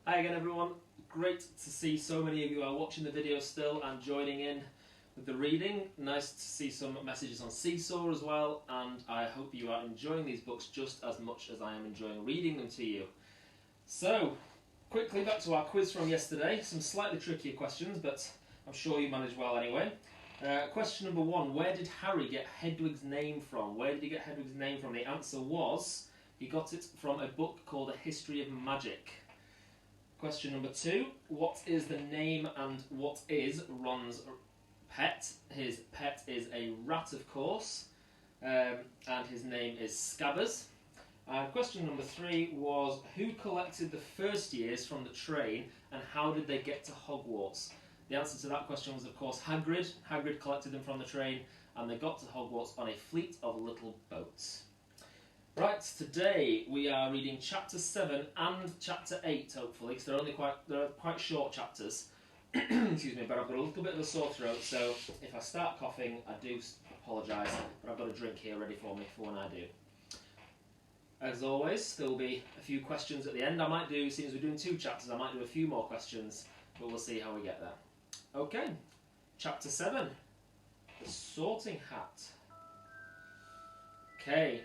Hi again everyone, great to see so many of you are watching the video still and joining in with the reading. Nice to see some messages on Seesaw as well, and I hope you are enjoying these books just as much as I am enjoying reading them to you. So, quickly back to our quiz from yesterday, some slightly trickier questions, but I'm sure you managed well anyway. Question number 1, where did Harry get Hedwig's name from? Where did he get Hedwig's name from? The answer was, he got it from a book called A History of Magic. Question number 2, what is the name and what is Ron's pet? His pet is a rat, of course, and his name is Scabbers. Question number 3 was, who collected the first years from the train and how did they get to Hogwarts? The answer to that question was, of course, Hagrid. Hagrid collected them from the train and they got to Hogwarts on a fleet of little boats. Right, today we are reading chapter 7 and chapter 8, hopefully, because they're quite short chapters. Excuse me, but I've got a little bit of a sore throat, so if I start coughing, I do apologise, but I've got a drink here ready for me for when I do. As always, there will be a few questions at the end. I might do, since we're doing 2 chapters, I might do a few more questions, but we'll see how we get there. Okay, chapter 7, the sorting hat. Okay.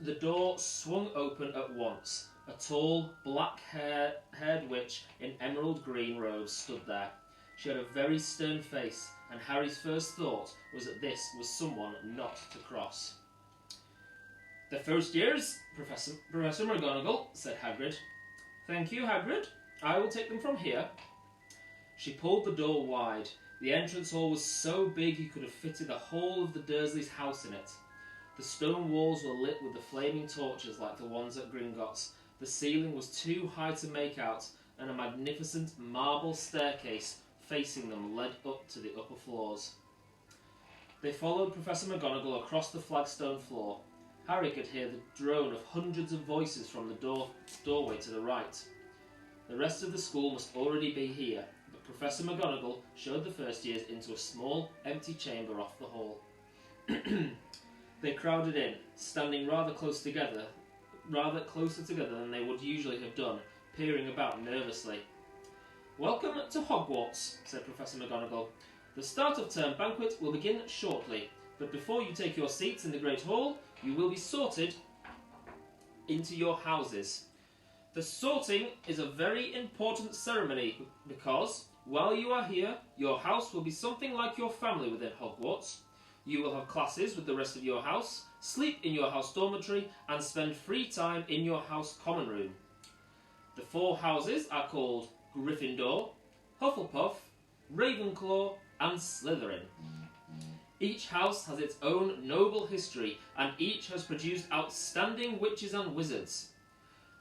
The door swung open at once. A tall, black-haired witch in emerald green robes stood there. She had a very stern face, and Harry's first thought was that this was someone not to cross. "The first years, Professor McGonagall," said Hagrid. "Thank you, Hagrid. I will take them from here." She pulled the door wide. The entrance hall was so big you could have fitted the whole of the Dursleys' house in it. The stone walls were lit with the flaming torches like the ones at Gringotts. The ceiling was too high to make out, and a magnificent marble staircase facing them led up to the upper floors. They followed Professor McGonagall across the flagstone floor. Harry could hear the drone of hundreds of voices from the doorway to the right. The rest of the school must already be here, but Professor McGonagall showed the first years into a small, empty chamber off the hall. They crowded in, standing rather closer together than they would usually have done, peering about nervously. "Welcome to Hogwarts," said Professor McGonagall. "The start of term banquet will begin shortly, but before you take your seats in the Great Hall, you will be sorted into your houses. The sorting is a very important ceremony because, while you are here, your house will be something like your family within Hogwarts. You will have classes with the rest of your house, sleep in your house dormitory, and spend free time in your house common room. The 4 houses are called Gryffindor, Hufflepuff, Ravenclaw, and Slytherin. Each house has its own noble history, and each has produced outstanding witches and wizards.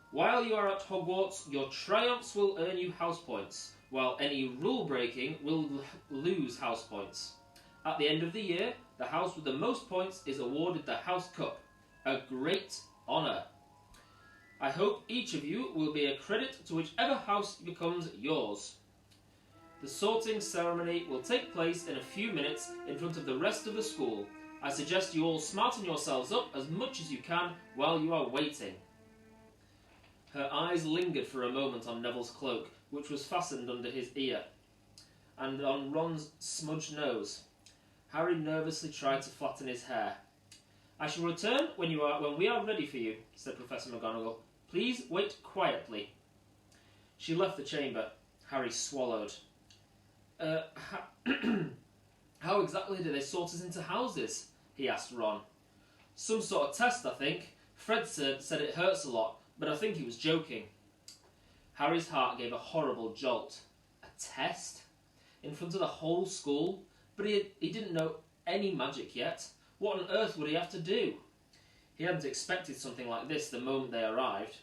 While you are at Hogwarts, your triumphs will earn you house points, while any rule breaking will lose house points. At the end of the year, the house with the most points is awarded the House Cup, a great honour. I hope each of you will be a credit to whichever house becomes yours. The sorting ceremony will take place in a few minutes in front of the rest of the school. I suggest you all smarten yourselves up as much as you can while you are waiting." Her eyes lingered for a moment on Neville's cloak, which was fastened under his ear, and on Ron's smudged nose. Harry nervously tried to flatten his hair. "I shall return when we are ready for you," said Professor McGonagall. "Please wait quietly." She left the chamber. Harry swallowed. How exactly do they sort us into houses?" he asked Ron. "Some sort of test, I think. Fred said it hurts a lot, but I think he was joking." Harry's heart gave a horrible jolt. A test? In front of the whole school? But he didn't know any magic yet. What on earth would he have to do? He hadn't expected something like this the moment they arrived.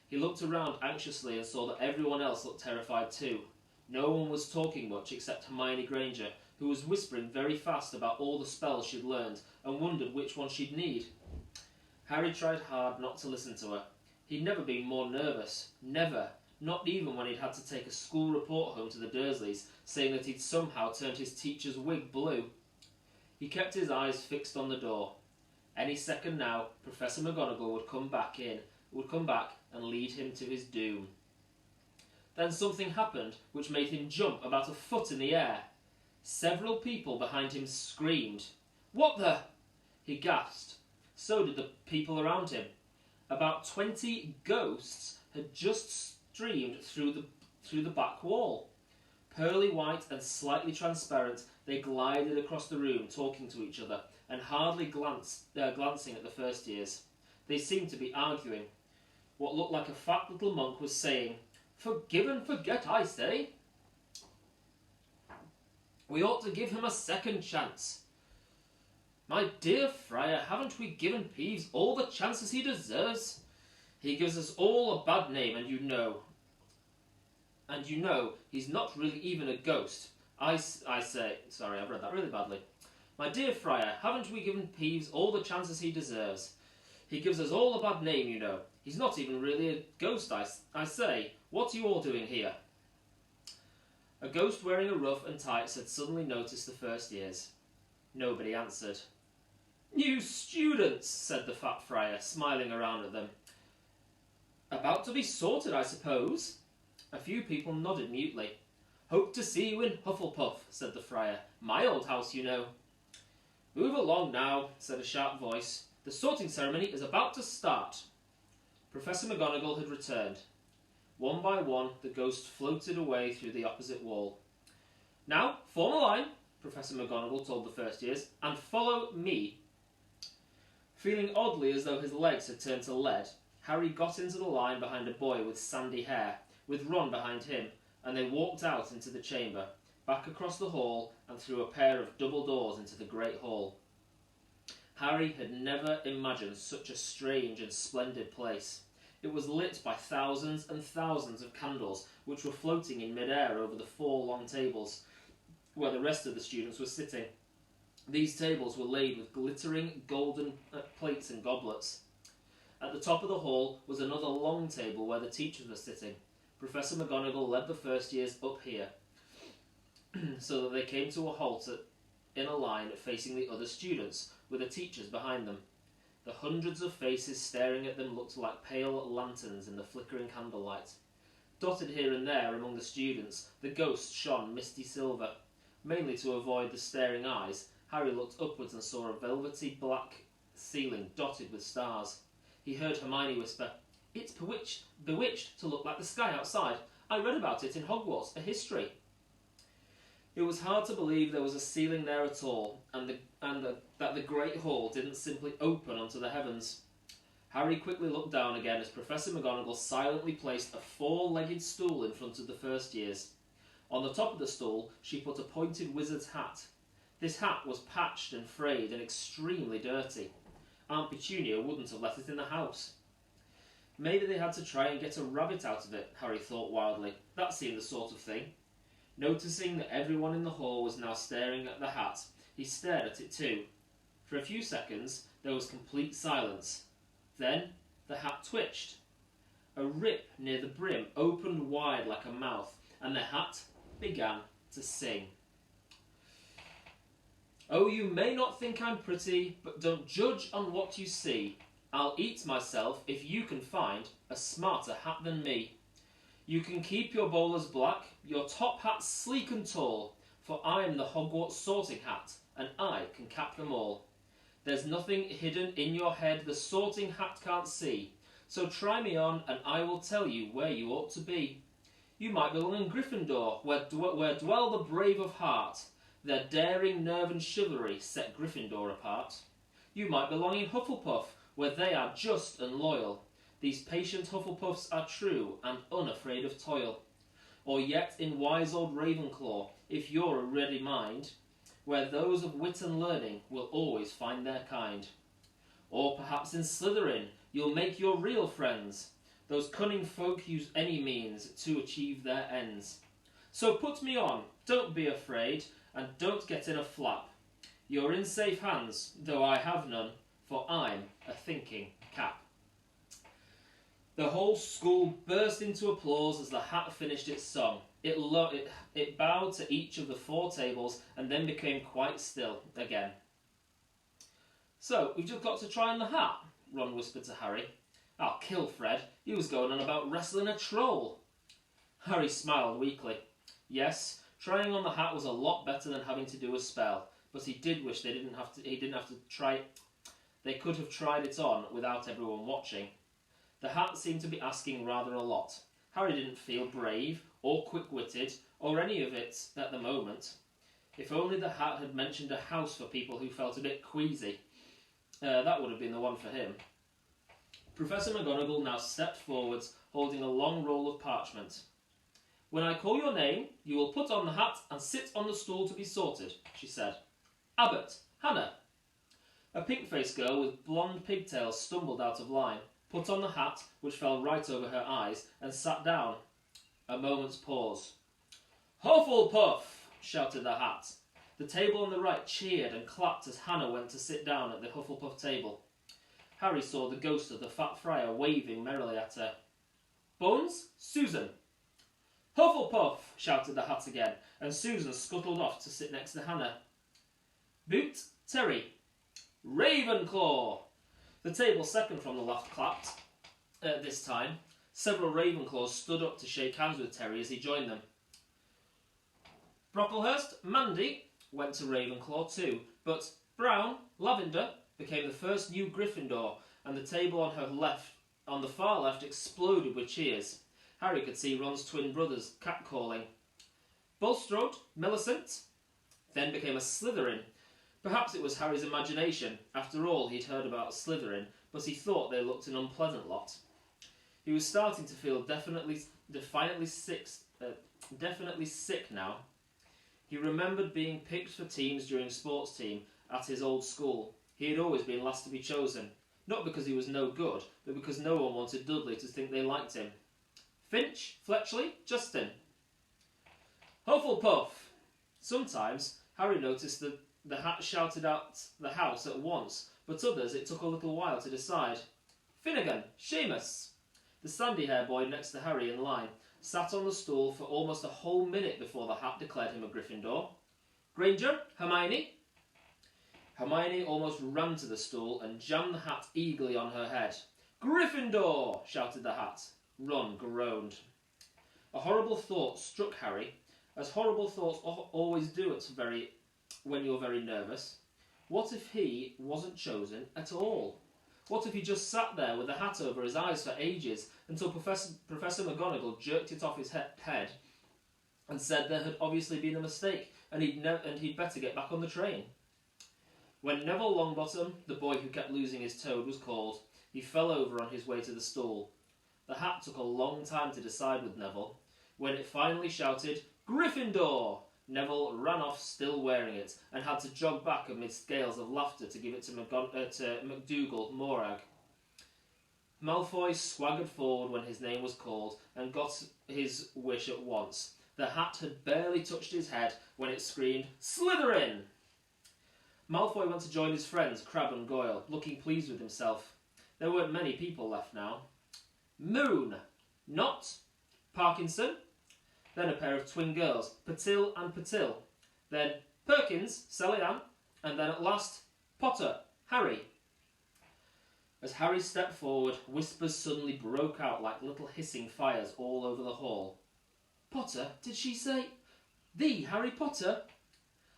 He looked around anxiously and saw that everyone else looked terrified too. No one was talking much except Hermione Granger, who was whispering very fast about all the spells she'd learned and wondered which one she'd need. Harry tried hard not to listen to her. He'd never been more nervous. Never. Not even when he'd had to take a school report home to the Dursleys, saying that he'd somehow turned his teacher's wig blue. He kept his eyes fixed on the door. Any second now, Professor McGonagall would come back and lead him to his doom. Then something happened which made him jump about a foot in the air. Several people behind him screamed. "What the?" he gasped. So did the people around him. About 20 ghosts had just streamed through the back wall. Pearly white and slightly transparent, they glided across the room, talking to each other, and hardly glancing at the first years. They seemed to be arguing. What looked like a fat little monk was saying, "Forgive and forget, I say. We ought to give him a second chance. My dear Friar, haven't we given Peeves all the chances he deserves? He gives us all a bad name, and you know he's not really even a ghost. I say, sorry, I've read that really badly. My dear Friar, haven't we given Peeves all the chances he deserves? He gives us all a bad name, you know. He's not even really a ghost, I say. What are you all doing here?" A ghost wearing a ruff and tights had suddenly noticed the first years. Nobody answered. "New students," said the fat friar, smiling around at them. "About to be sorted, I suppose?" A few people nodded mutely. "Hope to see you in Hufflepuff," said the friar. "My old house, you know." "Move along now," said a sharp voice. "The sorting ceremony is about to start." Professor McGonagall had returned. One by one, the ghosts floated away through the opposite wall. "Now, form a line," Professor McGonagall told the first years, "and follow me." Feeling oddly as though his legs had turned to lead, Harry got into the line behind a boy with sandy hair, with Ron behind him, and they walked out into the chamber, back across the hall and through a pair of double doors into the Great Hall. Harry had never imagined such a strange and splendid place. It was lit by thousands and thousands of candles, which were floating in mid-air over the 4 long tables where the rest of the students were sitting. These tables were laid with glittering golden plates and goblets. At the top of the hall was another long table where the teachers were sitting. Professor McGonagall led the first years up here, so that they came to a halt in a line facing the other students, with the teachers behind them. The hundreds of faces staring at them looked like pale lanterns in the flickering candlelight. Dotted here and there among the students, the ghosts shone misty silver. Mainly to avoid the staring eyes, Harry looked upwards and saw a velvety black ceiling dotted with stars. He heard Hermione whisper, "It's bewitched to look like the sky outside. I read about it in Hogwarts, a history." It was hard to believe there was a ceiling there at all, and that the Great Hall didn't simply open onto the heavens. Harry quickly looked down again as Professor McGonagall silently placed a 4-legged stool in front of the first years. On the top of the stool, she put a pointed wizard's hat. This hat was patched and frayed and extremely dirty. Aunt Petunia wouldn't have let it in the house. Maybe they had to try and get a rabbit out of it, Harry thought wildly. That seemed the sort of thing. Noticing that everyone in the hall was now staring at the hat, he stared at it too. For a few seconds, there was complete silence. Then, the hat twitched. A rip near the brim opened wide like a mouth, and the hat began to sing. "Oh, you may not think I'm pretty, but don't judge on what you see. I'll eat myself if you can find a smarter hat than me. You can keep your bowlers black, your top hat sleek and tall, for I'm the Hogwarts sorting hat, and I can cap them all. There's nothing hidden in your head the sorting hat can't see, so try me on and I will tell you where you ought to be. You might belong in Gryffindor, where dwell the brave of heart. Their daring, nerve and chivalry set Gryffindor apart. You might belong in Hufflepuff, where they are just and loyal. These patient Hufflepuffs are true and unafraid of toil. Or yet in wise old Ravenclaw, if you're a ready mind, where those of wit and learning will always find their kind. Or perhaps in Slytherin, you'll make your real friends. Those cunning folk use any means to achieve their ends. So put me on, don't be afraid, and don't get in a flap. You're in safe hands, though I have none, for I'm a thinking cap." The whole school burst into applause as the hat finished its song. It bowed to each of the 4 tables and then became quite still again. "So, we've just got to try on the hat," Ron whispered to Harry. "I'll kill Fred. He was going on about wrestling a troll." Harry smiled weakly. Yes, trying on the hat was a lot better than having to do a spell, but he did wish he didn't have to try it. They could have tried it on without everyone watching. The hat seemed to be asking rather a lot. Harry didn't feel brave or quick-witted or any of it at the moment. If only the hat had mentioned a house for people who felt a bit queasy. That would have been the one for him. Professor McGonagall now stepped forwards, holding a long roll of parchment. When I call your name, you will put on the hat and sit on the stool to be sorted, she said. Abbott, Hannah. A pink-faced girl with blonde pigtails stumbled out of line, put on the hat, which fell right over her eyes, and sat down. A moment's pause. Hufflepuff! Shouted the hat. The table on the right cheered and clapped as Hannah went to sit down at the Hufflepuff table. Harry saw the ghost of the fat friar waving merrily at her. Bones, Susan. Hufflepuff! Shouted the hat again, and Susan scuttled off to sit next to Hannah. Boot, Terry. Ravenclaw! The table second from the left clapped. This time, several Ravenclaws stood up to shake hands with Terry as he joined them. Brocklehurst, Mandy, went to Ravenclaw too, but Brown, Lavender, became the first new Gryffindor, and the table on the far left exploded with cheers. Harry could see Ron's twin brothers catcalling. Bulstrode, Millicent, then became a Slytherin. Perhaps it was Harry's imagination. After all, he'd heard about Slytherin, but he thought they looked an unpleasant lot. He was starting to feel definitely sick now. He remembered being picked for teams during sports team at his old school. He had always been last to be chosen, not because he was no good, but because no one wanted Dudley to think they liked him. Finch, Fletchley, Justin. Hufflepuff! Sometimes Harry noticed that the hat shouted out the house at once, but others it took a little while to decide. Finnegan, Seamus. The sandy-haired boy next to Harry in line sat on the stool for almost a whole minute before the hat declared him a Gryffindor. Granger, Hermione. Hermione almost ran to the stool and jammed the hat eagerly on her head. Gryffindor! Shouted the hat. Ron groaned. A horrible thought struck Harry, as horrible thoughts always do when you're very nervous. What if he wasn't chosen at all? What if he just sat there with the hat over his eyes for ages until Professor McGonagall jerked it off his head and said there had obviously been a mistake and he'd better get back on the train? When Neville Longbottom, the boy who kept losing his toad, was called, he fell over on his way to the stool. The hat took a long time to decide with Neville. When it finally shouted, Gryffindor! Neville ran off still wearing it, and had to jog back amidst gales of laughter to give it to McDougal Morag. Malfoy swaggered forward when his name was called, and got his wish at once. The hat had barely touched his head when it screamed, Slytherin! Malfoy went to join his friends, Crabbe and Goyle, looking pleased with himself. There weren't many people left now. Moon, Not, Parkinson, then a pair of twin girls, Patil and Patil, then Perkins, Sally-Ann, and then at last, Potter, Harry. As Harry stepped forward, whispers suddenly broke out like little hissing fires all over the hall. Potter, did she say? The Harry Potter?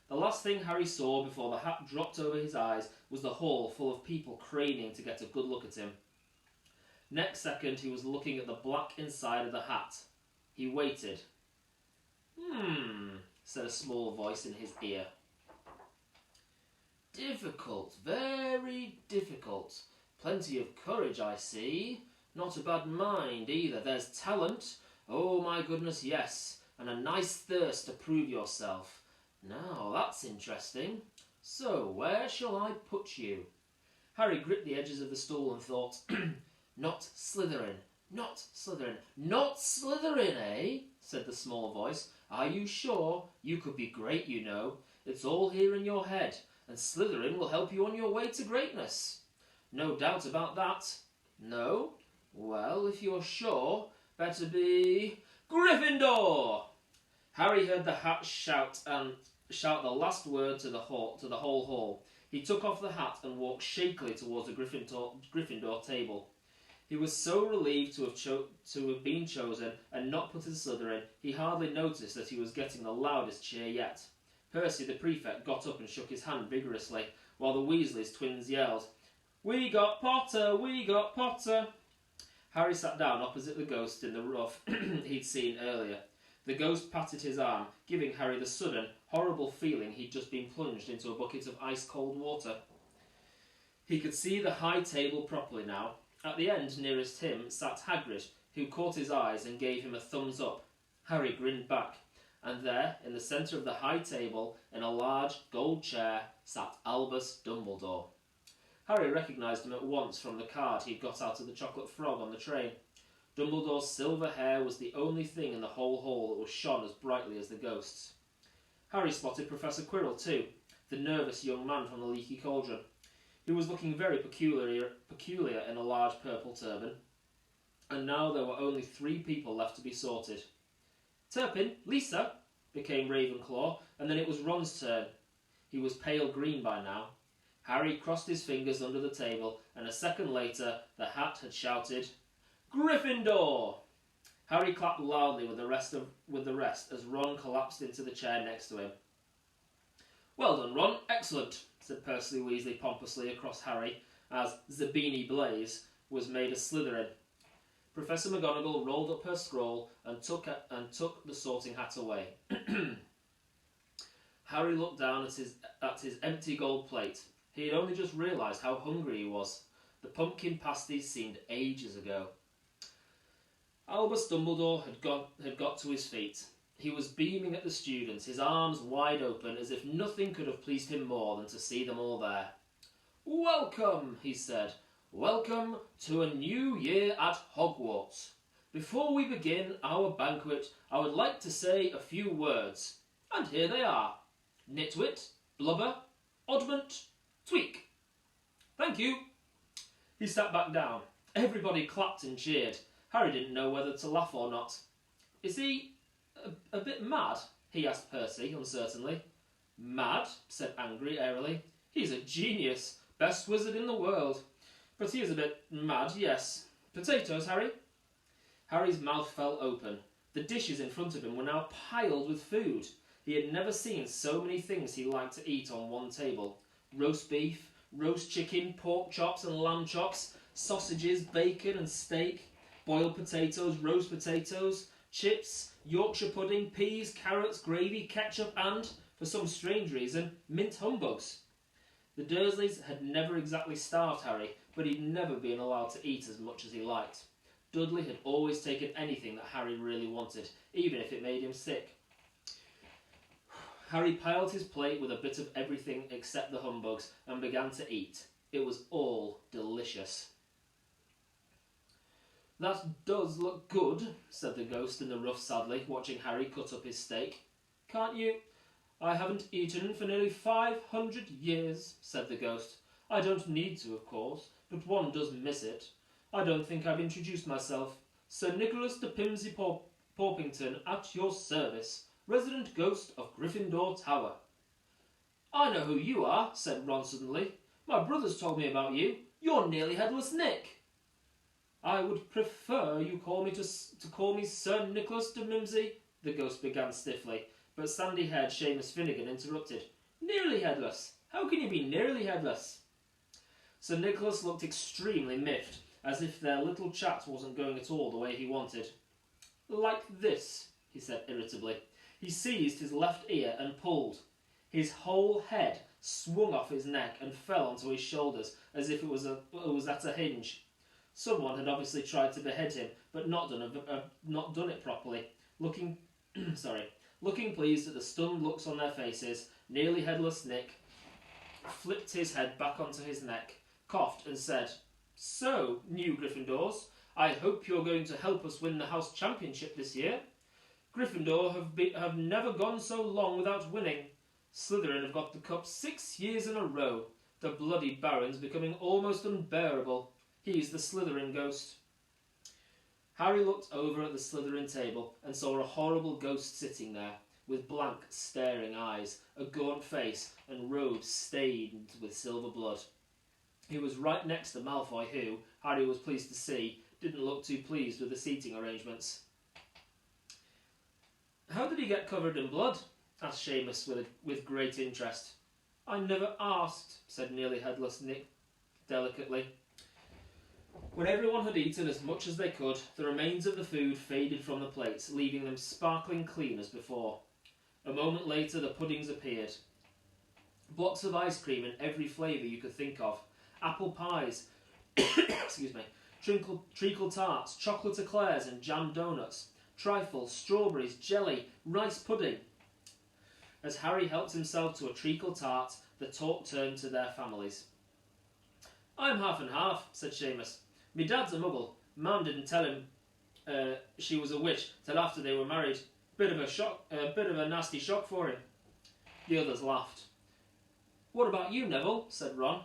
The last thing Harry saw before the hat dropped over his eyes was the hall full of people craning to get a good look at him. Next second, he was looking at the black inside of the hat. He waited. Said a small voice in his ear. Difficult, very difficult. Plenty of courage, I see. Not a bad mind either. There's talent. Oh my goodness, yes. And a nice thirst to prove yourself. Now, that's interesting. So, where shall I put you? Harry gripped the edges of the stool and thought, Not Slytherin, not Slytherin, not Slytherin, eh? Said the small voice. Are you sure? You could be great, you know. It's all here in your head, and Slytherin will help you on your way to greatness. No doubt about that. No? Well, if you're sure, better be Gryffindor! Harry heard the hat shout the last word to the whole hall. He took off the hat and walked shakily towards the Gryffindor table. He was so relieved to have been chosen and not put in Slytherin, he hardly noticed that he was getting the loudest cheer yet. Percy, the prefect, got up and shook his hand vigorously, while the Weasleys twins yelled, "We got Potter! We got Potter!" Harry sat down opposite the ghost in the rough he'd seen earlier. The ghost patted his arm, giving Harry the sudden, horrible feeling he'd just been plunged into a bucket of ice-cold water. He could see the high table properly now. At the end nearest him sat Hagrid, who caught his eyes and gave him a thumbs up. Harry grinned back, and there, in the centre of the high table, in a large gold chair, sat Albus Dumbledore. Harry recognised him at once from the card he'd got out of the chocolate frog on the train. Dumbledore's silver hair was the only thing in the whole hall that was shone as brightly as the ghost's. Harry spotted Professor Quirrell too, the nervous young man from the Leaky Cauldron. He was looking very peculiar in a large purple turban, and now there were only 3 people left to be sorted. "Turpin, Lisa," became Ravenclaw, and then it was Ron's turn. He was pale green by now. Harry crossed his fingers under the table, and a second later the hat had shouted, "Gryffindor!" Harry clapped loudly with the rest as Ron collapsed into the chair next to him. "Well done, Ron, excellent," said Percy Weasley pompously across Harry, as Zabini Blaze was made a Slytherin. Professor McGonagall rolled up her scroll and took the sorting hat away. Harry looked down at his empty gold plate. He had only just realised how hungry he was. The pumpkin pasties seemed ages ago. Albus Dumbledore had got to his feet. He was beaming at the students, his arms wide open, as if nothing could have pleased him more than to see them all there. "Welcome," he said. "Welcome to a new year at Hogwarts. Before we begin our banquet, I would like to say a few words. And here they are. Nitwit, Blubber, Oddment, Tweak. Thank you." He sat back down. Everybody clapped and cheered. Harry didn't know whether to laugh or not. "Is he a bit mad?" he asked Percy, uncertainly. "Mad?" said Angry airily. "He's a genius, best wizard in the world. But he is a bit mad, yes. Potatoes, Harry?" Harry's mouth fell open. The dishes in front of him were now piled with food. He had never seen so many things he liked to eat on one table. Roast beef, roast chicken, pork chops and lamb chops, sausages, bacon and steak, boiled potatoes, roast potatoes, chips, Yorkshire pudding, peas, carrots, gravy, ketchup and, for some strange reason, mint humbugs. The Dursleys had never exactly starved Harry, but he'd never been allowed to eat as much as he liked. Dudley had always taken anything that Harry really wanted, even if it made him sick. Harry piled his plate with a bit of everything except the humbugs and began to eat. It was all delicious. "That does look good," said the ghost in the rough sadly, watching Harry cut up his steak. "Can't you—" "I haven't eaten for nearly 500 years, said the ghost. "I don't need to, of course, but one does miss it. I don't think I've introduced myself. Sir Nicholas de Pimsey Porpington, at your service, resident ghost of Gryffindor Tower." "I know who you are," said Ron suddenly. "My brother's told me about you. You're Nearly Headless Nick." "I would prefer you call me to call me Sir Nicholas de Mimsey," the ghost began stiffly, but sandy-haired Seamus Finnegan interrupted. "Nearly headless? How can you be nearly headless?" Sir Nicholas looked extremely miffed, as if their little chat wasn't going at all the way he wanted. "Like this," he said irritably. He seized his left ear and pulled. His whole head swung off his neck and fell onto his shoulders as if it was at a hinge. Someone had obviously tried to behead him, but not done it properly. Looking pleased at the stunned looks on their faces, Nearly Headless Nick flipped his head back onto his neck, coughed and said, "So, new Gryffindors, I hope you're going to help us win the house championship this year. Gryffindor have never gone so long without winning. Slytherin have got the cup 6 years in a row. The bloody Baron's becoming almost unbearable. He's the Slytherin ghost." Harry looked over at the Slytherin table and saw a horrible ghost sitting there, with blank, staring eyes, a gaunt face, and robes stained with silver blood. He was right next to Malfoy who, Harry was pleased to see, didn't look too pleased with the seating arrangements. "How did he get covered in blood?" asked Seamus with great interest. "I never asked," said Nearly Headless Nick delicately. When everyone had eaten as much as they could, the remains of the food faded from the plates, leaving them sparkling clean as before. A moment later, the puddings appeared. Blocks of ice cream in every flavour you could think of. Apple pies, excuse me, treacle tarts, chocolate eclairs and jam donuts, trifles, strawberries, jelly, rice pudding. As Harry helped himself to a treacle tart, the talk turned to their families. "I'm half and half," said Seamus. "Me dad's a muggle. Mum didn't tell him she was a witch till after they were married. Bit of a nasty shock for him." The others laughed. "What about you, Neville?" said Ron.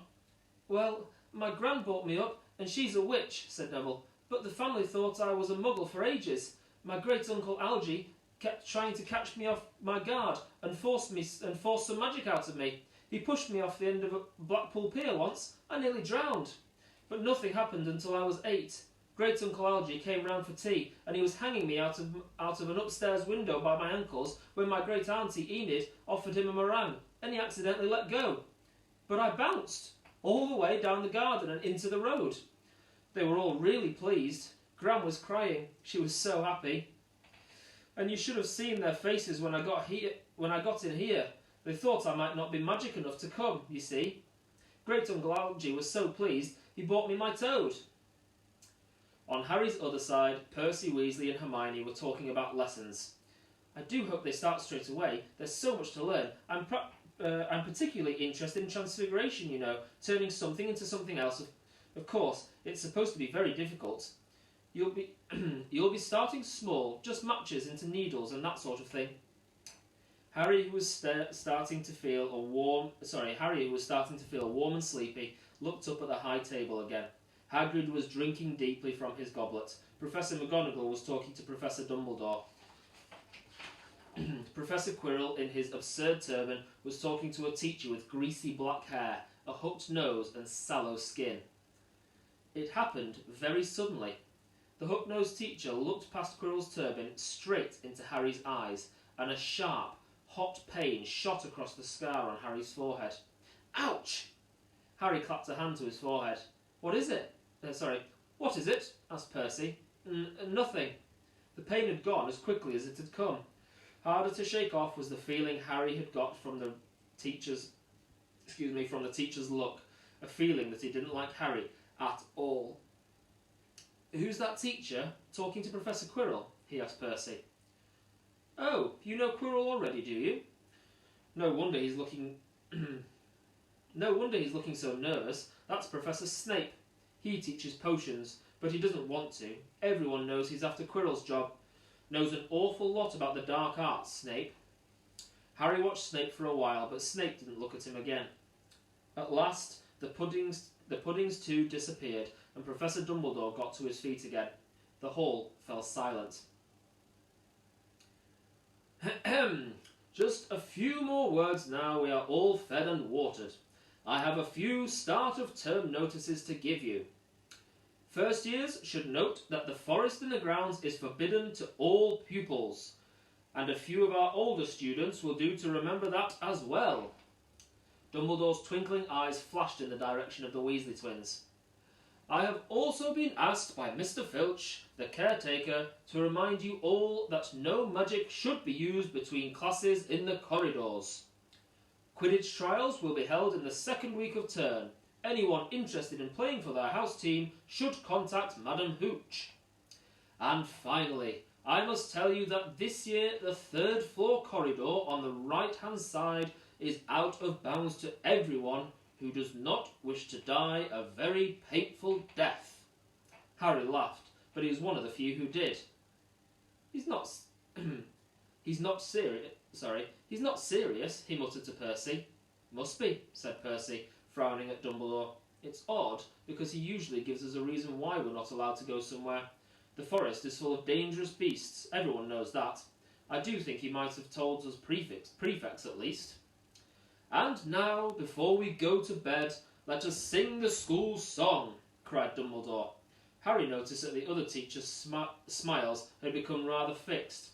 "Well, my gran brought me up, and she's a witch," said Neville. "But the family thought I was a muggle for ages. My great-uncle Algy kept trying to catch me off my guard and forced some magic out of me. He pushed me off the end of a Blackpool pier once. I nearly drowned. But nothing happened until I was 8. Great-uncle Algy came round for tea, and he was hanging me out of an upstairs window by my ankles when my great-auntie Enid offered him a meringue, and he accidentally let go. But I bounced all the way down the garden and into the road. They were all really pleased. Gran was crying. She was so happy. And you should have seen their faces when I got in here. They thought I might not be magic enough to come, you see. Great-uncle Algy was so pleased, he bought me my toad." On Harry's other side, Percy, Weasley and Hermione were talking about lessons. "I do hope they start straight away. There's so much to learn. I'm particularly interested in transfiguration, you know, turning something into something else. Of course, it's supposed to be very difficult. You'll be starting small, just matches into needles and that sort of thing." Harry, who was starting to feel warm and sleepy, looked up at the high table again. Hagrid was drinking deeply from his goblet. Professor McGonagall was talking to Professor Dumbledore. Professor Quirrell, in his absurd turban, was talking to a teacher with greasy black hair, a hooked nose and sallow skin. It happened very suddenly. The hook-nosed teacher looked past Quirrell's turban straight into Harry's eyes, and a sharp, hot pain shot across the scar on Harry's forehead. "Ouch!" Harry clapped a hand to his forehead. What is it?" asked Percy. Nothing." The pain had gone as quickly as it had come. Harder to shake off was the feeling Harry had got from the teacher's look, a feeling that he didn't like Harry at all. "Who's that teacher talking to Professor Quirrell?" he asked Percy. "Oh, you know Quirrell already, do you? No wonder he's looking so nervous. That's Professor Snape. He teaches potions, but he doesn't want to. Everyone knows he's after Quirrell's job. Knows an awful lot about the dark arts, Snape." Harry watched Snape for a while, but Snape didn't look at him again. At last, the puddings too disappeared, and Professor Dumbledore got to his feet again. The hall fell silent. "Just a few more words now we are all fed and watered. I have a few start-of-term notices to give you. First years should note that the forest in the grounds is forbidden to all pupils, and a few of our older students will do to remember that as well." Dumbledore's twinkling eyes flashed in the direction of the Weasley twins. "I have also been asked by Mr. Filch, the caretaker, to remind you all that no magic should be used between classes in the corridors. Quidditch trials will be held in the second week of term. Anyone interested in playing for their house team should contact Madam Hooch. And finally, I must tell you that this year the third floor corridor on the right-hand side is out of bounds to everyone who does not wish to die a very painful death." Harry laughed, but he was one of the few who did. He's not serious, he muttered to Percy. "Must be," said Percy, frowning at Dumbledore. "It's odd, because he usually gives us a reason why we're not allowed to go somewhere. The forest is full of dangerous beasts, everyone knows that. I do think he might have told us prefects at least. And now, before we go to bed, let us sing the school song. cried Dumbledore. Harry noticed that the other teacher's smiles had become rather fixed.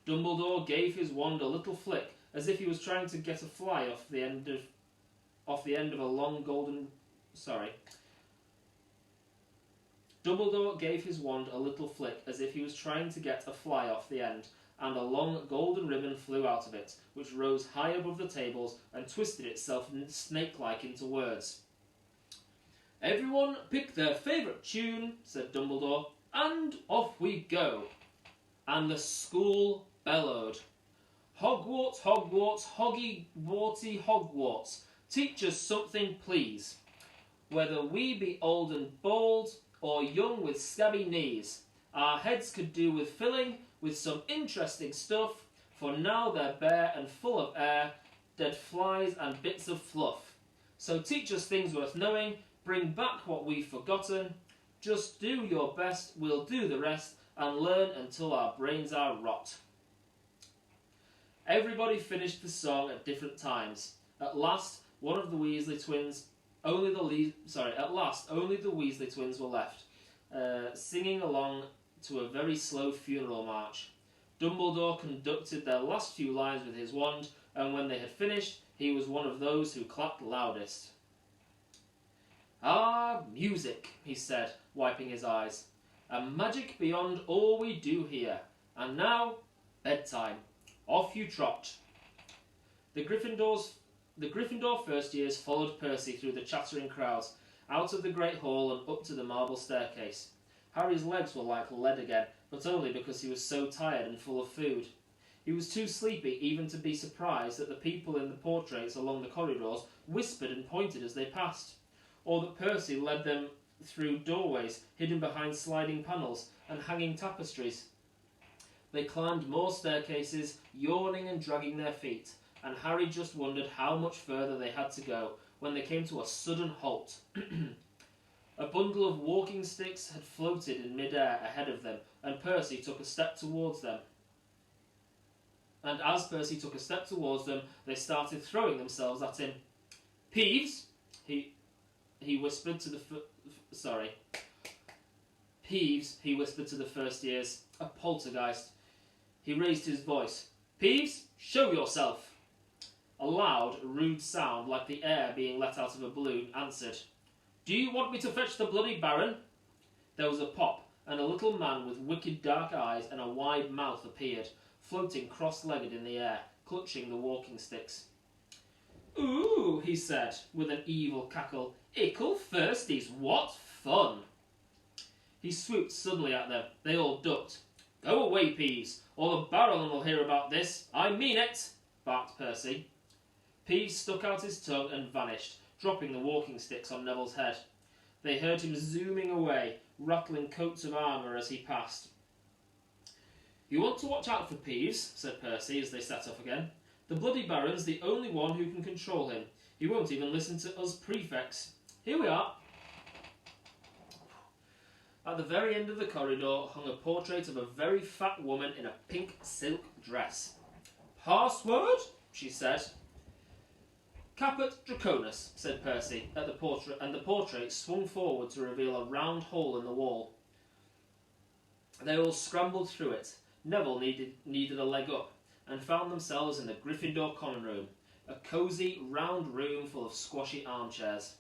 Dumbledore gave his wand a little flick, as if he was trying to get a fly off the end of a long golden... Dumbledore gave his wand a little flick, as if he was trying to get a fly off the end, and a long golden ribbon flew out of it, which rose high above the tables and twisted itself snake-like into words. "Everyone pick their favourite tune," said Dumbledore, "and off we go." And the school bellowed. "Hogwarts, Hogwarts, hoggy-warty Hogwarts, teach us something, please. Whether we be old and bald, or young with scabby knees, our heads could do with filling with some interesting stuff, for now they're bare and full of air, dead flies and bits of fluff. So teach us things worth knowing, bring back what we've forgotten. Just do your best, we'll do the rest, and learn until our brains are rot." Everybody finished the song at different times. At last, only the Weasley twins were left, singing along to a very slow funeral march. Dumbledore conducted their last few lines with his wand, and when they had finished, he was one of those who clapped loudest. "Ah, music," he said, wiping his eyes. "A magic beyond all we do here. And now, bedtime. Off you trot." The Gryffindor first years followed Percy through the chattering crowds, out of the great hall and up to the marble staircase. Harry's legs were like lead again, but only because he was so tired and full of food. He was too sleepy even to be surprised that the people in the portraits along the corridors whispered and pointed as they passed, or that Percy led them through doorways hidden behind sliding panels and hanging tapestries. They climbed more staircases, yawning and dragging their feet, and Harry just wondered how much further they had to go when they came to a sudden halt. A bundle of walking sticks had floated in mid-air ahead of them, and Percy took a step towards them. And as Percy took a step towards them, they started throwing themselves at him. "Peeves," he whispered to the Peeves, he whispered to the first years. A poltergeist. He raised his voice. "Peeves, show yourself." A loud, rude sound, like the air being let out of a balloon, answered. "Do you want me to fetch the bloody Baron?" There was a pop, and a little man with wicked dark eyes and a wide mouth appeared, floating cross-legged in the air, clutching the walking sticks. "Ooh," he said, with an evil cackle. "Ickle firsties, what fun!" He swooped suddenly at them. They all ducked. "Go away, Peeves, or the Baron will hear about this. I mean it," barked Percy. Peeves stuck out his tongue and vanished, dropping the walking sticks on Neville's head. They heard him zooming away, rattling coats of armour as he passed. "You want to watch out for Peeves," said Percy as they set off again. "The bloody Baron's the only one who can control him. He won't even listen to us prefects. Here we are." At the very end of the corridor hung a portrait of a very fat woman in a pink silk dress. "Password?" she said. "Caput Draconis," said Percy, at the portrait, and the portrait swung forward to reveal a round hole in the wall. They all scrambled through it. Neville needed a leg up, and found themselves in the Gryffindor common room, a cosy, round room full of squashy armchairs.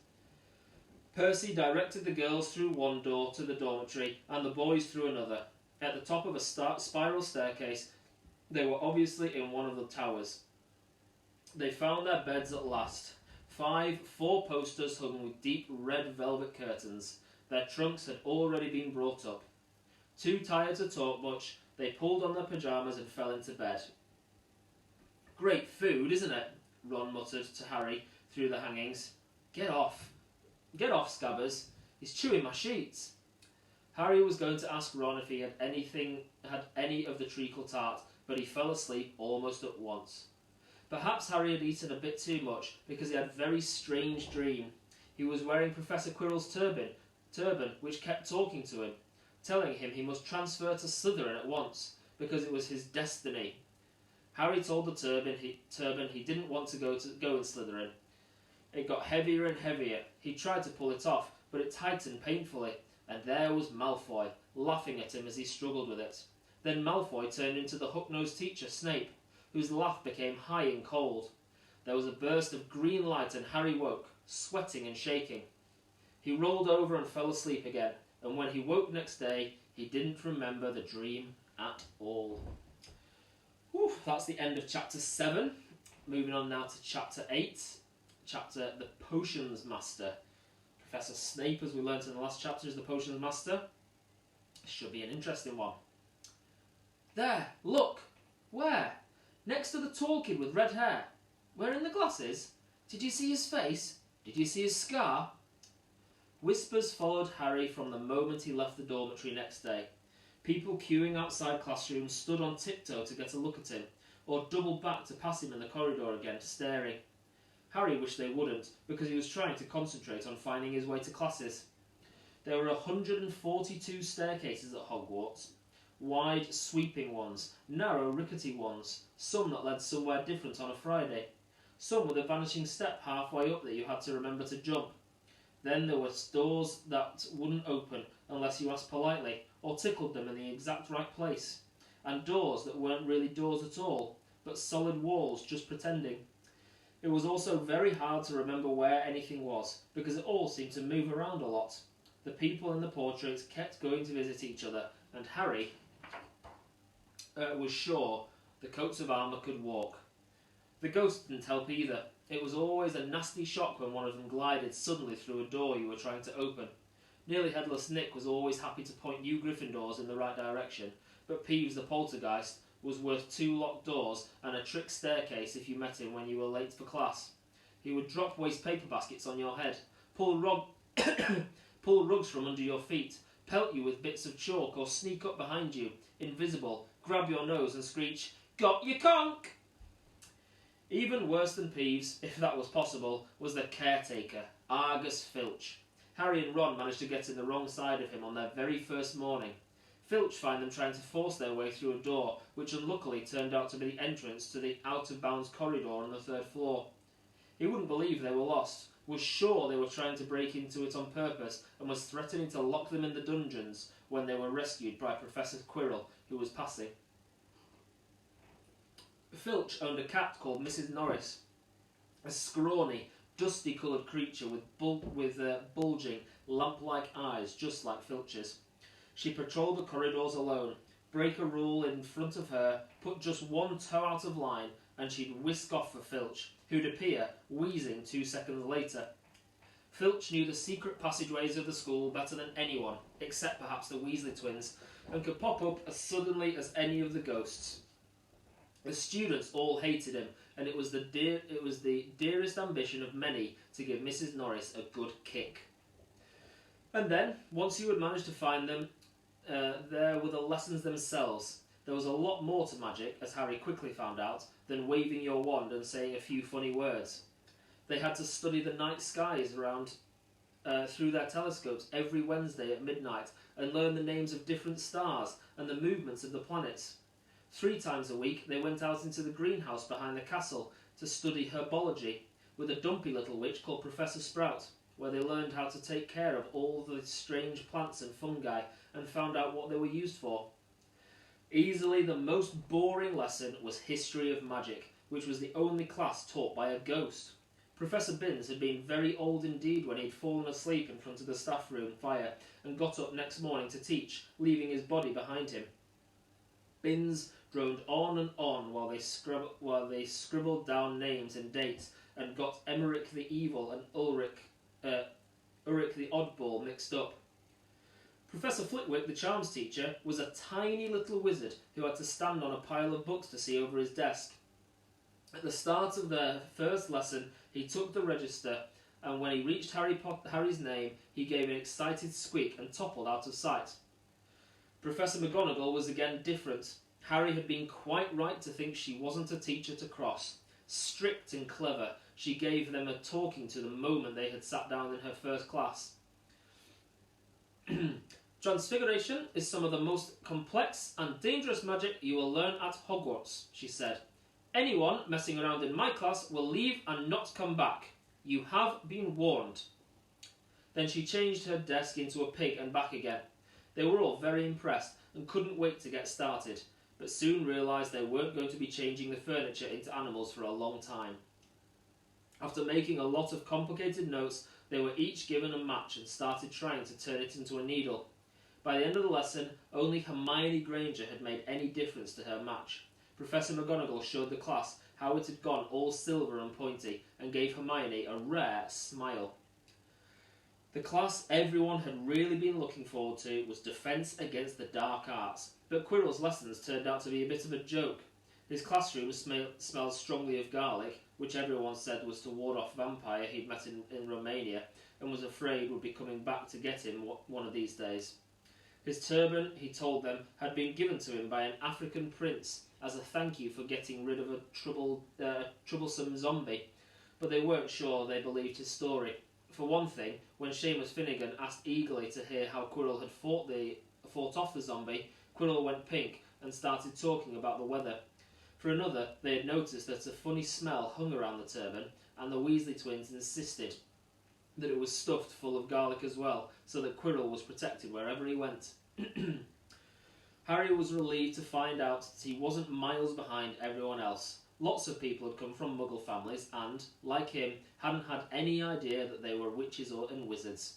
Percy directed the girls through one door to the dormitory, and the boys through another. At the top of a spiral staircase, they were obviously in one of the towers. They found their beds at last. 5 four-posters hung with deep red velvet curtains. Their trunks had already been brought up. Too tired to talk much, they pulled on their pyjamas and fell into bed. "Great food, isn't it?" Ron muttered to Harry through the hangings. Get off, Scabbers. He's chewing my sheets." Harry was going to ask Ron if he had any of the treacle tart, but he fell asleep almost at once. Perhaps Harry had eaten a bit too much, because he had a very strange dream. He was wearing Professor Quirrell's turban, which kept talking to him, telling him he must transfer to Slytherin at once, because it was his destiny. Harry told the turban he didn't want to go in Slytherin. It got heavier and heavier. He tried to pull it off, but it tightened painfully, and there was Malfoy, laughing at him as he struggled with it. Then Malfoy turned into the hook-nosed teacher, Snape, whose laugh became high and cold. There was a burst of green light and Harry woke, sweating and shaking. He rolled over and fell asleep again, and when he woke next day, he didn't remember the dream at all. Whew, that's the end of chapter 7. Moving on now to chapter 8, chapter The Potions Master. Professor Snape, as we learnt in the last chapter, is the Potions Master. Should be an interesting one. There, look! Where? Next to the tall kid with red hair. Wearing the glasses? Did you see his face? Did you see his scar? Whispers followed Harry from the moment he left the dormitory next day. People queuing outside classrooms stood on tiptoe to get a look at him, or doubled back to pass him in the corridor again, staring. Harry wished they wouldn't, because he was trying to concentrate on finding his way to classes. There were 142 staircases at Hogwarts. Wide, sweeping ones, narrow, rickety ones, some that led somewhere different on a Friday, some with a vanishing step halfway up that you had to remember to jump. Then there were doors that wouldn't open unless you asked politely, or tickled them in the exact right place, and doors that weren't really doors at all, but solid walls just pretending. It was also very hard to remember where anything was, because it all seemed to move around a lot. The people in the portraits kept going to visit each other, and Harry was sure the coats of armour could walk. The ghosts didn't help either. It was always a nasty shock when one of them glided suddenly through a door you were trying to open. Nearly Headless Nick was always happy to point you Gryffindors in the right direction, but Peeves the Poltergeist was worth 2 locked doors and a trick staircase if you met him when you were late for class. He would drop waste paper baskets on your head, pull rugs from under your feet, pelt you with bits of chalk, or sneak up behind you, invisible, grab your nose and screech, "Got your conk!" Even worse than Peeves, if that was possible, was the caretaker, Argus Filch. Harry and Ron managed to get in the wrong side of him on their very first morning. Filch found them trying to force their way through a door, which unluckily turned out to be the entrance to the out-of-bounds corridor on the 3rd floor. He wouldn't believe they were lost, was sure they were trying to break into it on purpose, and was threatening to lock them in the dungeons when they were rescued by Professor Quirrell, who was passing. Filch owned a cat called Mrs. Norris, a scrawny, dusty-coloured creature with bulging, lamp-like eyes just like Filch's. She patrolled the corridors alone, break a rule in front of her, put just one toe out of line, and she'd whisk off for Filch, who'd appear, wheezing 2 seconds later. Filch knew the secret passageways of the school better than anyone, except perhaps the Weasley twins, and could pop up as suddenly as any of the ghosts. The students all hated him, and it was the dearest ambition of many to give Mrs. Norris a good kick. And then, once you had managed to find them, there were the lessons themselves. There was a lot more to magic, as Harry quickly found out, than waving your wand and saying a few funny words. They had to study the night skies around through their telescopes every Wednesday at midnight and learn the names of different stars and the movements of the planets. 3 times a week they went out into the greenhouse behind the castle to study herbology with a dumpy little witch called Professor Sprout, where they learned how to take care of all the strange plants and fungi and found out what they were used for. Easily the most boring lesson was History of Magic, which was the only class taught by a ghost. Professor Binns had been very old indeed when he'd fallen asleep in front of the staff room fire and got up next morning to teach, leaving his body behind him. Binns droned on and on while they scribbled down names and dates and got Emmerich the Evil and Ulrich the Oddball mixed up. Professor Flitwick, the charms teacher, was a tiny little wizard who had to stand on a pile of books to see over his desk. At the start of their first lesson, he took the register, and when he reached Harry's name, he gave an excited squeak and toppled out of sight. Professor McGonagall was again different. Harry had been quite right to think she wasn't a teacher to cross. Strict and clever, she gave them a talking to the moment they had sat down in her first class. Transfiguration is some of the most complex and dangerous magic you will learn at Hogwarts, she said. Anyone messing around in my class will leave and not come back. You have been warned. Then she changed her desk into a pig and back again. They were all very impressed and couldn't wait to get started, but soon realised they weren't going to be changing the furniture into animals for a long time. After making a lot of complicated notes, they were each given a match and started trying to turn it into a needle. By the end of the lesson, only Hermione Granger had made any difference to her match. Professor McGonagall showed the class how it had gone all silver and pointy and gave Hermione a rare smile. The class everyone had really been looking forward to was Defence Against the Dark Arts, but Quirrell's lessons turned out to be a bit of a joke. His classroom smelled strongly of garlic, which everyone said was to ward off vampire he'd met in Romania and was afraid would be coming back to get him one of these days. His turban, he told them, had been given to him by an African prince as a thank you for getting rid of a troublesome zombie, but they weren't sure they believed his story. For one thing, when Seamus Finnegan asked eagerly to hear how Quirrell had fought off the zombie, Quirrell went pink and started talking about the weather. For another, they had noticed that a funny smell hung around the turban, and the Weasley twins insisted that it was stuffed full of garlic as well, so that Quirrell was protected wherever he went. Harry was relieved to find out that he wasn't miles behind everyone else. Lots of people had come from Muggle families and, like him, hadn't had any idea that they were witches and wizards.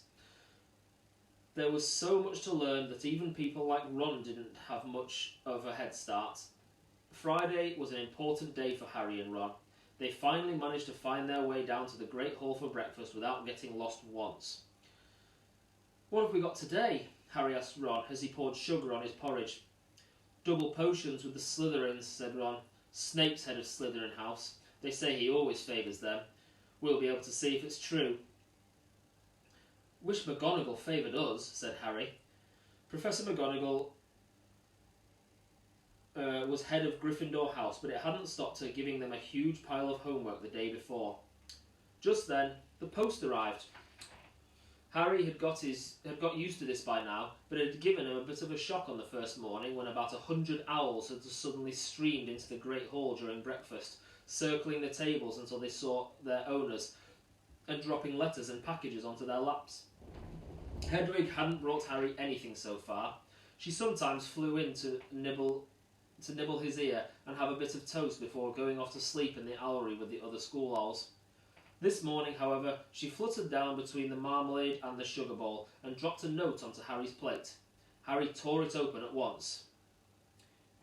There was so much to learn that even people like Ron didn't have much of a head start. Friday was an important day for Harry and Ron. They finally managed to find their way down to the Great Hall for breakfast without getting lost once. "What have we got today?" Harry asked Ron as he poured sugar on his porridge. "Double potions with the Slytherins," said Ron. "Snape's head of Slytherin House. They say he always favours them. We'll be able to see if it's true." "Wish McGonagall favoured us," said Harry. Professor McGonagall was head of Gryffindor House, but it hadn't stopped her giving them a huge pile of homework the day before. Just then, the post arrived. Harry had got used to this by now, but it had given him a bit of a shock on the first morning when about 100 owls had suddenly streamed into the Great Hall during breakfast, circling the tables until they saw their owners, and dropping letters and packages onto their laps. Hedwig hadn't brought Harry anything so far. She sometimes flew in to nibble his ear and have a bit of toast before going off to sleep in the owlery with the other school owls. This morning, however, she fluttered down between the marmalade and the sugar bowl and dropped a note onto Harry's plate. Harry tore it open at once.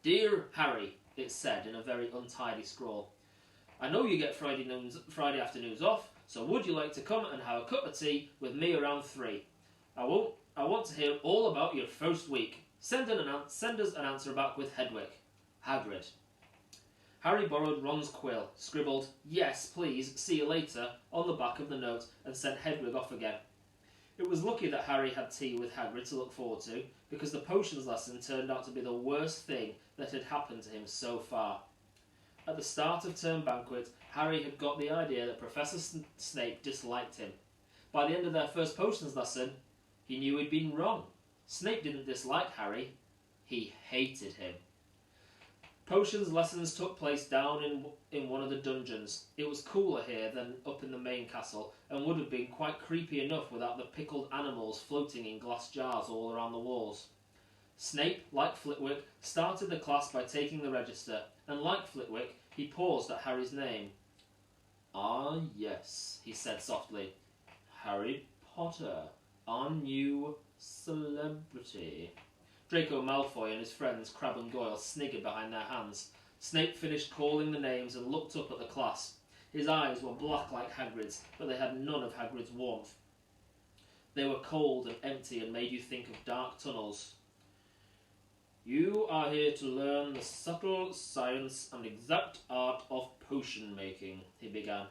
"Dear Harry," it said in a very untidy scrawl. "I know you get Friday afternoons off, so would you like to come and have a cup of tea with me around 3? I want to hear all about your first week. Send us an answer back with Hedwig. Hagrid." Harry borrowed Ron's quill, scribbled "Yes, please, see you later" on the back of the note, and sent Hedwig off again. It was lucky that Harry had tea with Hagrid to look forward to, because the potions lesson turned out to be the worst thing that had happened to him so far. At the start of term banquet, Harry had got the idea that Professor Snape disliked him. By the end of their first potions lesson, he knew he'd been wrong. Snape didn't dislike Harry, he hated him. Potions lessons took place down in one of the dungeons. It was cooler here than up in the main castle, and would have been quite creepy enough without the pickled animals floating in glass jars all around the walls. Snape, like Flitwick, started the class by taking the register, and like Flitwick, he paused at Harry's name. "Ah, yes," he said softly. "Harry Potter, our new celebrity." Draco Malfoy and his friends Crabbe and Goyle sniggered behind their hands. Snape finished calling the names and looked up at the class. His eyes were black like Hagrid's, but they had none of Hagrid's warmth. They were cold and empty and made you think of dark tunnels. "You are here to learn the subtle science and exact art of potion making," he began.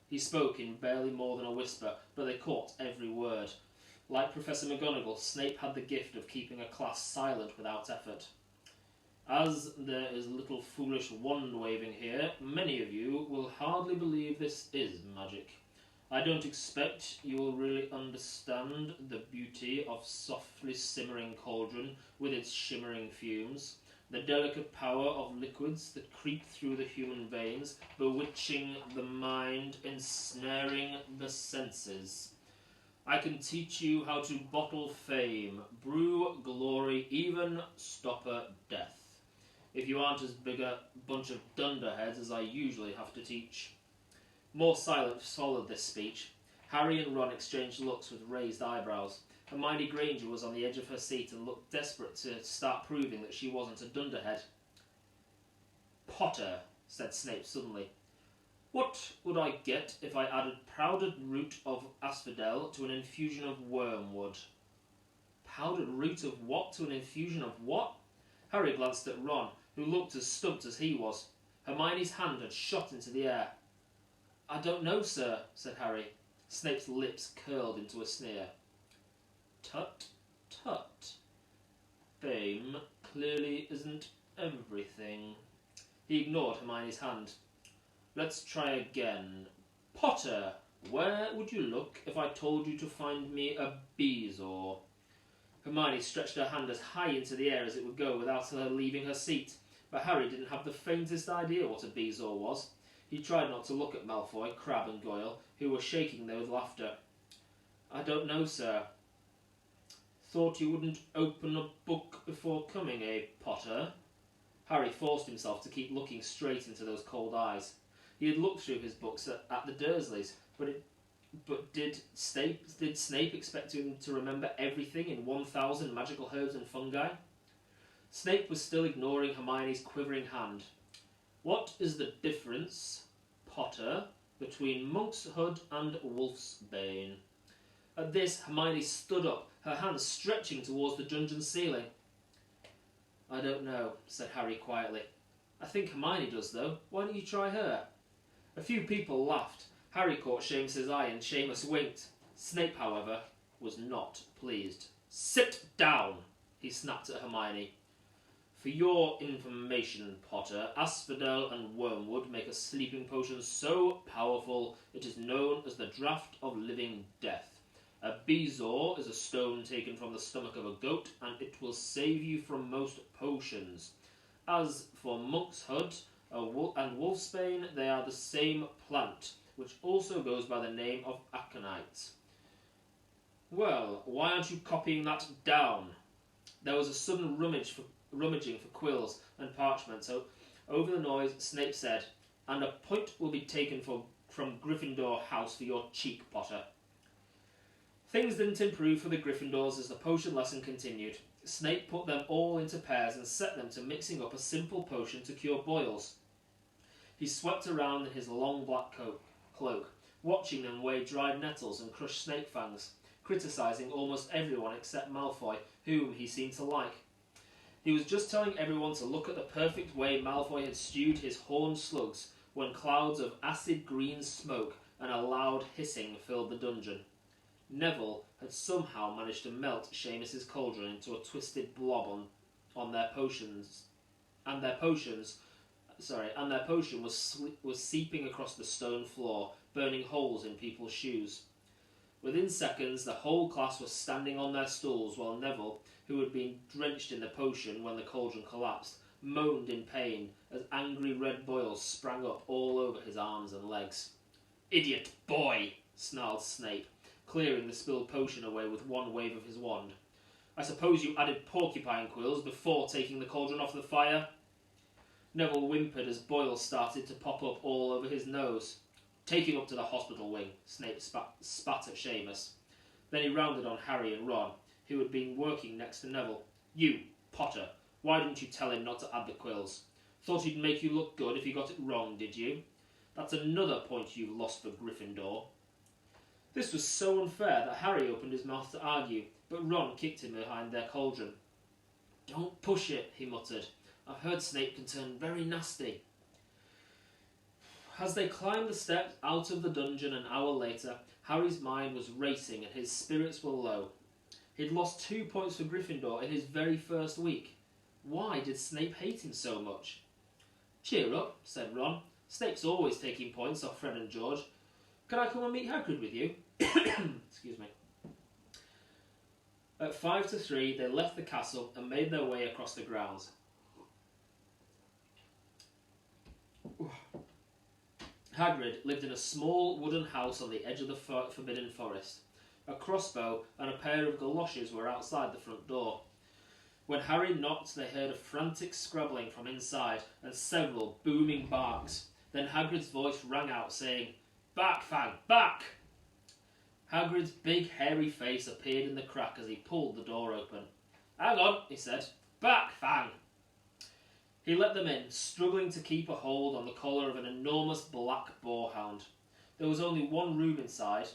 He spoke in barely more than a whisper, but they caught every word. Like Professor McGonagall, Snape had the gift of keeping a class silent without effort. "As there is little foolish wand-waving here, many of you will hardly believe this is magic. I don't expect you will really understand the beauty of softly simmering cauldron with its shimmering fumes, the delicate power of liquids that creep through the human veins, bewitching the mind, ensnaring the senses. I can teach you how to bottle fame, brew glory, even stopper death. If you aren't as big a bunch of dunderheads as I usually have to teach." More silence followed this speech. Harry and Ron exchanged looks with raised eyebrows. Hermione Granger was on the edge of her seat and looked desperate to start proving that she wasn't a dunderhead. "Potter," said Snape suddenly. "What would I get if I added powdered root of asphodel to an infusion of wormwood?" Powdered root of what to an infusion of what? Harry glanced at Ron, who looked as stumped as he was. Hermione's hand had shot into the air. "I don't know, sir," said Harry. Snape's lips curled into a sneer. "Tut, tut. Fame clearly isn't everything." He ignored Hermione's hand. "Let's try again. Potter, where would you look if I told you to find me a bezoar?" Hermione stretched her hand as high into the air as it would go without her leaving her seat, but Harry didn't have the faintest idea what a bezoar was. He tried not to look at Malfoy, Crabbe and Goyle, who were shaking there with laughter. "I don't know, sir." "Thought you wouldn't open a book before coming, eh, Potter?" Harry forced himself to keep looking straight into those cold eyes. He had looked through his books at the Dursleys, but did Snape expect him to remember everything in 1,000 magical herbs and fungi? Snape was still ignoring Hermione's quivering hand. "What is the difference, Potter, between Monk's Hood and Wolfsbane?" At this, Hermione stood up, her hands stretching towards the dungeon ceiling. "I don't know," said Harry quietly. "I think Hermione does, though. Why don't you try her?" A few people laughed. Harry caught Seamus's eye and Seamus winked. Snape, however, was not pleased. "Sit down," he snapped at Hermione. "For your information, Potter, asphodel and wormwood make a sleeping potion so powerful it is known as the Draught of Living Death. A bezoar is a stone taken from the stomach of a goat, and it will save you from most potions. As for Monk's Hood and Wolfsbane, they are the same plant, which also goes by the name of aconite." "Well, why aren't you copying that down?" There was a sudden rummaging for quills and parchment, so over the noise Snape said, "And a point will be taken from Gryffindor House for your cheek, Potter." Things didn't improve for the Gryffindors as the potion lesson continued. Snape put them all into pairs and set them to mixing up a simple potion to cure boils. He swept around in his long black cloak, watching them weigh dried nettles and crush snake fangs, criticising almost everyone except Malfoy, whom he seemed to like. He was just telling everyone to look at the perfect way Malfoy had stewed his horned slugs when clouds of acid green smoke and a loud hissing filled the dungeon. Neville had somehow managed to melt Seamus's cauldron into a twisted blob on their potions, and their potion was seeping across the stone floor, burning holes in people's shoes. Within seconds, the whole class was standing on their stools while Neville, who had been drenched in the potion when the cauldron collapsed, moaned in pain as angry red boils sprang up all over his arms and legs. "Idiot boy!" snarled Snape, clearing the spilled potion away with one wave of his wand. "I suppose you added porcupine quills before taking the cauldron off the fire?" Neville whimpered as boils started to pop up all over his nose. "Take him up to the hospital wing," Snape spat at Seamus. Then he rounded on Harry and Ron, who had been working next to Neville. "You, Potter, why didn't you tell him not to add the quills? Thought he'd make you look good if you got it wrong, did you? That's another point you've lost for Gryffindor." This was so unfair that Harry opened his mouth to argue, but Ron kicked him behind their cauldron. "Don't push it," he muttered. "I've heard Snape can turn very nasty." As they climbed the steps out of the dungeon an hour later, Harry's mind was racing and his spirits were low. He'd lost 2 points for Gryffindor in his very first week. Why did Snape hate him so much? "Cheer up," said Ron. "Snape's always taking points off Fred and George. Can I come and meet Hagrid with you?" Excuse me. At 2:55, they left the castle and made their way across the grounds. Hagrid lived in a small wooden house on the edge of the forbidden forest. A crossbow and a pair of galoshes were outside the front door. When Harry knocked, they heard a frantic scrabbling from inside and several booming barks. Then Hagrid's voice rang out, saying, "Back, Fang, back!" Hagrid's big, hairy face appeared in the crack as he pulled the door open. "Hang on," he said. "Back, Fang!" He let them in, struggling to keep a hold on the collar of an enormous black boarhound. There was only one room inside.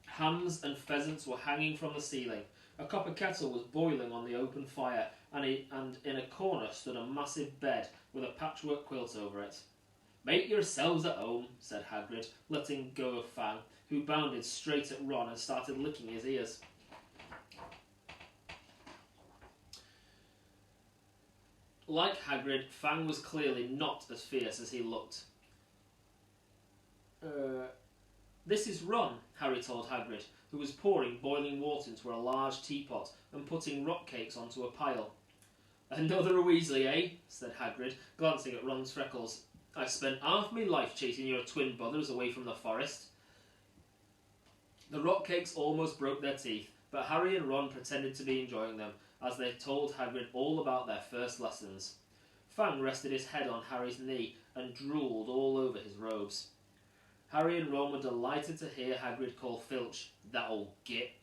Hams and pheasants were hanging from the ceiling. A copper kettle was boiling on the open fire, and in a corner stood a massive bed with a patchwork quilt over it. "Make yourselves at home," said Hagrid, letting go of Fang, who bounded straight at Ron and started licking his ears. Like Hagrid, Fang was clearly not as fierce as he looked. This is Ron," Harry told Hagrid, who was pouring boiling water into a large teapot and putting rock cakes onto a pile. "Another Weasley, eh?" said Hagrid, glancing at Ron's freckles. "I've spent half my life chasing your twin brothers away from the forest." The rock cakes almost broke their teeth, but Harry and Ron pretended to be enjoying them, as they told Hagrid all about their first lessons. Fang rested his head on Harry's knee and drooled all over his robes. Harry and Ron were delighted to hear Hagrid call Filch "that old git."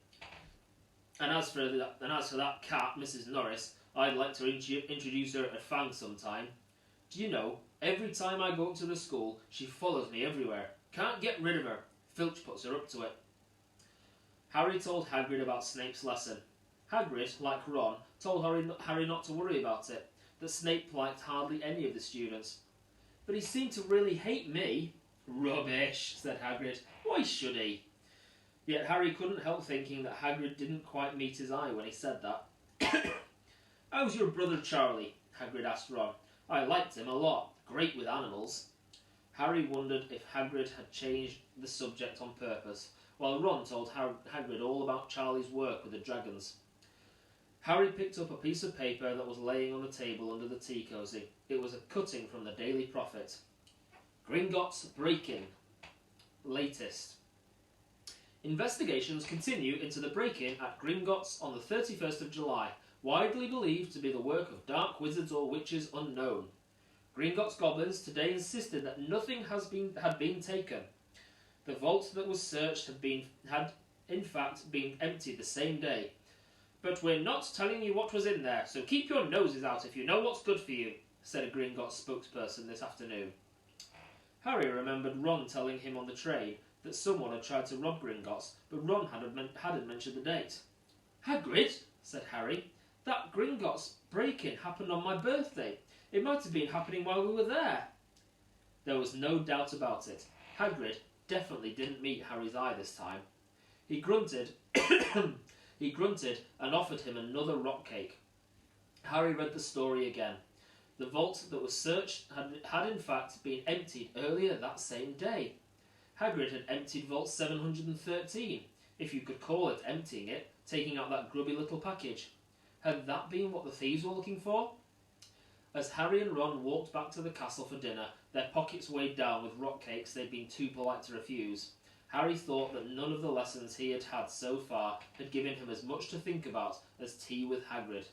And as for that cat, Mrs. Norris, I'd like to introduce her to Fang sometime. Do you know, every time I go up to the school, she follows me everywhere. Can't get rid of her. Filch puts her up to it. Harry told Hagrid about Snape's lesson. Hagrid, like Ron, told Harry not to worry about it, that Snape liked hardly any of the students. "But he seemed to really hate me." "Rubbish," said Hagrid. "Why should he?" Yet Harry couldn't help thinking that Hagrid didn't quite meet his eye when he said that. "How's your brother Charlie?" Hagrid asked Ron. "I liked him a lot. Great with animals." Harry wondered if Hagrid had changed the subject on purpose, while Ron told Hagrid all about Charlie's work with the dragons. Harry picked up a piece of paper that was laying on the table under the tea cosy. It was a cutting from the Daily Prophet. Gringotts break-in. Latest. Investigations continue into the break-in at Gringotts on the 31st of July, widely believed to be the work of dark wizards or witches unknown. Gringotts goblins today insisted that nothing had been taken. The vault that was searched had in fact been emptied the same day. "But we're not telling you what was in there, so keep your noses out if you know what's good for you," said a Gringotts spokesperson this afternoon. Harry remembered Ron telling him on the train that someone had tried to rob Gringotts, but Ron hadn't mentioned the date. "Hagrid," said Harry, "that Gringotts break-in happened on my birthday. It might have been happening while we were there." There was no doubt about it. Hagrid definitely didn't meet Harry's eye this time. He grunted and offered him another rock cake. Harry read the story again. The vault that was searched had in fact been emptied earlier that same day. Hagrid had emptied Vault 713, if you could call it emptying it, taking out that grubby little package. Had that been what the thieves were looking for? As Harry and Ron walked back to the castle for dinner, their pockets weighed down with rock cakes they'd been too polite to refuse, Harry thought that none of the lessons he had had so far had given him as much to think about as tea with Hagrid.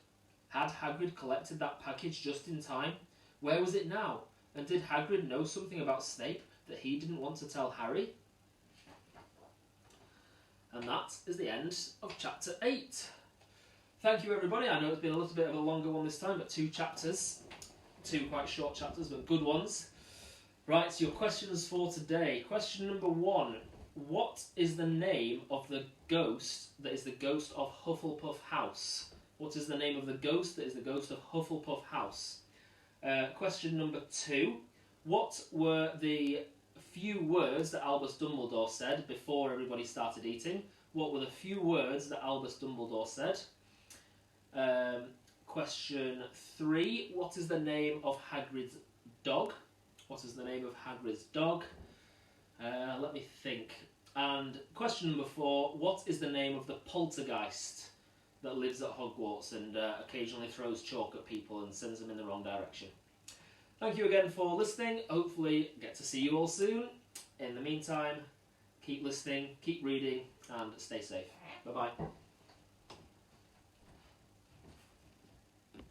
Had Hagrid collected that package just in time? Where was it now? And did Hagrid know something about Snape that he didn't want to tell Harry? And that is the end of Chapter 8. Thank you, everybody. I know it's been a little bit of a longer one this time, but 2 chapters. 2 quite short chapters, but good ones. Right, so your questions for today. Question number 1. What is the name of the ghost that is the ghost of Hufflepuff House? What is the name of the ghost that is the ghost of Hufflepuff House? Question number 2. What were the few words that Albus Dumbledore said before everybody started eating? What were the few words that Albus Dumbledore said? Question 3. What is the name of Hagrid's dog? What is the name of Hagrid's dog? Let me think. And question number 4. What is the name of the poltergeist that lives at Hogwarts and occasionally throws chalk at people and sends them in the wrong direction? Thank you again for listening. Hopefully get to see you all soon. In the meantime, keep listening, keep reading, and stay safe. Bye-bye.